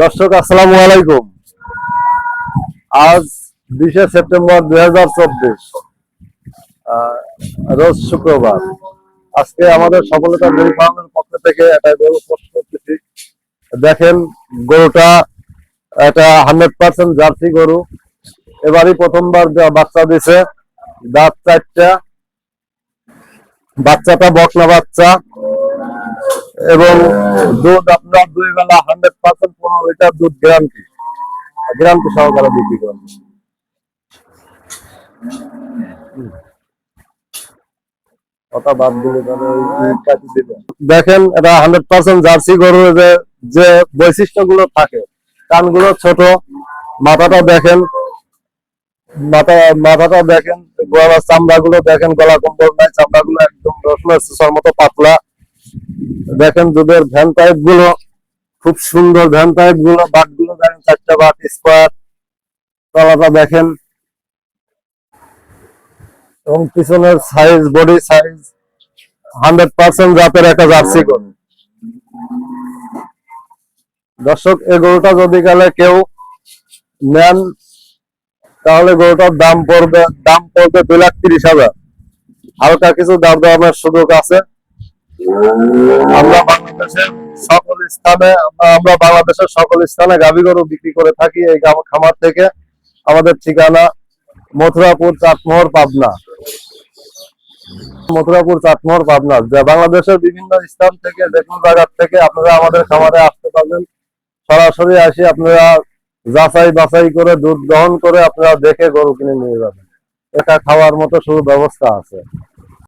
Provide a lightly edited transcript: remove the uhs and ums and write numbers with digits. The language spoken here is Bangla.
দর্শক আসসালামু আলাইকুম। আজ 20শে সেপ্টেম্বর 2024, রোজ শুক্রবার। আজকে আমাদের সফলতা ডেইরি ফার্মের পক্ষ থেকে একটা গরু পোস্ট করতেছি। দেখেন, গরুটা এটা 100% জার্সি গরু। এবারই প্রথমবার বাচ্চা দিছে। দাঁত 4টা। বাচ্চাটা বকনা বাচ্চা এবং দুধ আপনার 2 বেলা 100% 15 লিটার দুধ গ্যারান্টি সহকারে বিক্রি করবে। কথা বাদ দিলে দেখেন, এটা 100% জার্সি গরু। যে বৈশিষ্ট্য গুলো থাকে, কানগুলো ছোট, মাথাটা দেখেন, মাথাটা দেখেন, গলার চামড়া গুলো দেখেন, গলা কম্বল নাই, চামড়া গুলো একদম রসুনের মতো পাতলা। দেখেন দুধের ভ্যান পাইপ গুলো খুব সুন্দর, ভ্যান পাইপ গুলো, বাট গুলো দেখেন, 4টা বাট স্কোয়ার। তলাটা দেখেন এবং পিছনের সাইজ, বডি সাইজ 100% জাতের একটা জার্সি গরু। দর্শক, এই গরুটা যদি গেলে কেউ নেন, তাহলে গরুটার দাম পড়বে 2,30,000। হালকা কিছু দাম দেওয়ার সুযোগ আছে। আমরা বাংলাদেশের সকল স্থানে গাভী গরু বিক্রি করে থাকি এই খামার থেকে। আমাদের ঠিকানা মথুরাপুর, চাটমোহর, পাবনা। বাংলাদেশের বিভিন্ন স্থান থেকে, যে কোনো জায়গা থেকে আপনারা আমাদের খামারে আসতে পারবেন। সরাসরি আসি আপনারা যাচাই বাছাই করে, দুধ গ্রহণ করে আপনারা দেখে গরু কিনে নিয়ে যাবেন। এটা খাওয়ার মতো সুব্যবস্থা আছে।